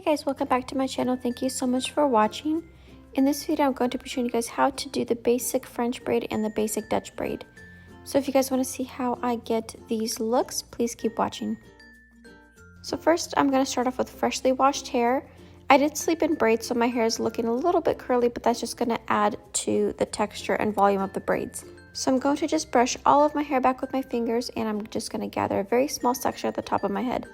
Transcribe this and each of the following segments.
Guys, welcome back to my channel. Thank you so much for watching. In this video, I'm going to be showing you guys how to do the basic French braid and the basic Dutch braid. So if you guys want to see how I get these looks, please keep watching. So first, I'm going to start off with freshly washed hair. I did sleep in braids, so my hair is looking a little bit curly, but that's just going to add to the texture and volume of the braids. So I'm going to just brush all of my hair back with my fingers, and I'm just going to gather a very small section at the top of my head.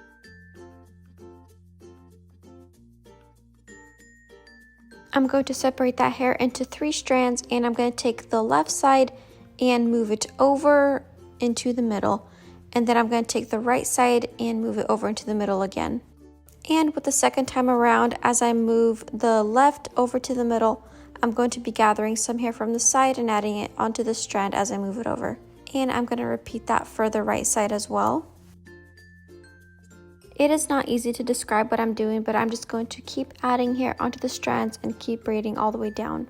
I'm going to separate that hair into 3 strands, and I'm going to take the left side and move it over into the middle, and then I'm going to take the right side and move it over into the middle again. And with the second time around, as I move the left over to the middle, I'm going to be gathering some hair from the side and adding it onto the strand as I move it over. And I'm going to repeat that for the right side as well. It is not easy to describe what I'm doing, but I'm just going to keep adding hair onto the strands and keep braiding all the way down.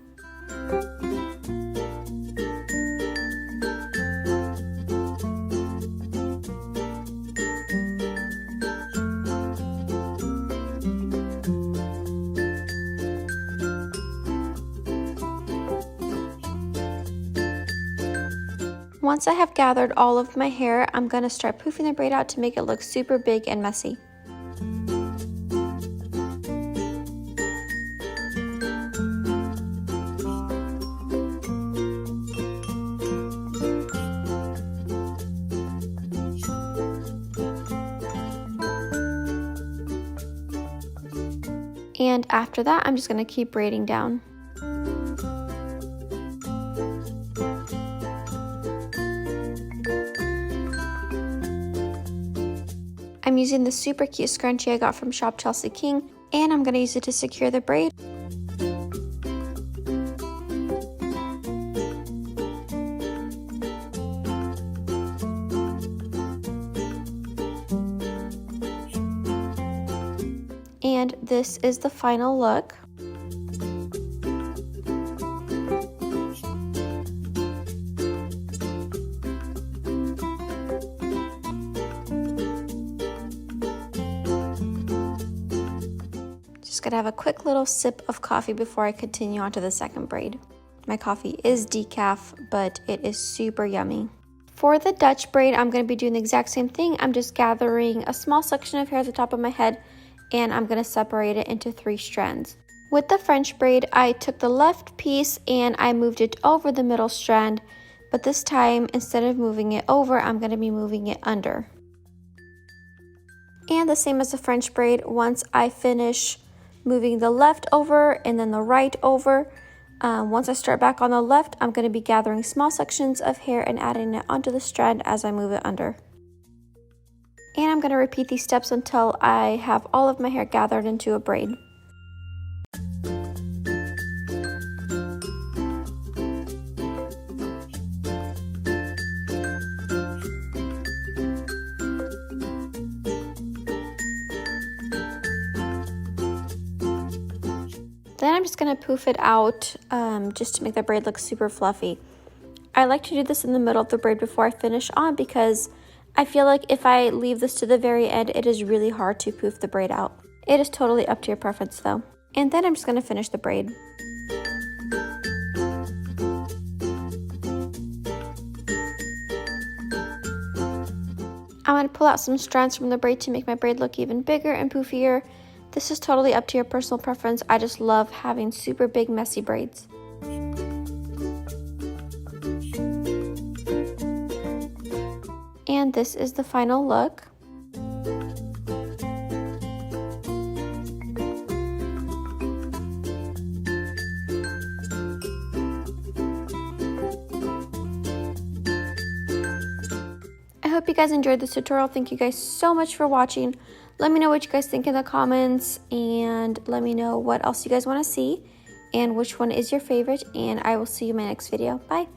Once I have gathered all of my hair, I'm going to start poofing the braid out to make it look super big and messy. And after that, I'm just going to keep braiding down. I'm using the super cute scrunchie I got from Shop Chelsea King, and I'm going to use it to secure the braid. And this is the final look. Just gonna have a quick little sip of coffee before I continue on to the second braid. My coffee is decaf, but it is super yummy. For the Dutch braid, I'm gonna be doing the exact same thing. I'm just gathering a small section of hair at the top of my head, and I'm gonna separate it into 3 strands. With the French braid, I took the left piece and I moved it over the middle strand, but this time, instead of moving it over, I'm gonna be moving it under. And the same as the French braid, once I finish moving the left over and then the right over, once I start back on the left, I'm gonna be gathering small sections of hair and adding it onto the strand as I move it under. And I'm going to repeat these steps until I have all of my hair gathered into a braid. Then I'm just going to poof it out just to make the braid look super fluffy. I like to do this in the middle of the braid before I finish on because I feel like if I leave this to the very end, it is really hard to poof the braid out. It is totally up to your preference though. And then I'm just going to finish the braid. I'm going to pull out some strands from the braid to make my braid look even bigger and poofier. This is totally up to your personal preference. I just love having super big messy braids. And this is the final look. I hope you guys enjoyed this tutorial. Thank you guys so much for watching. Let me know what you guys think in the comments, and let me know what else you guys want to see and which one is your favorite, and I will see you in my next video. Bye!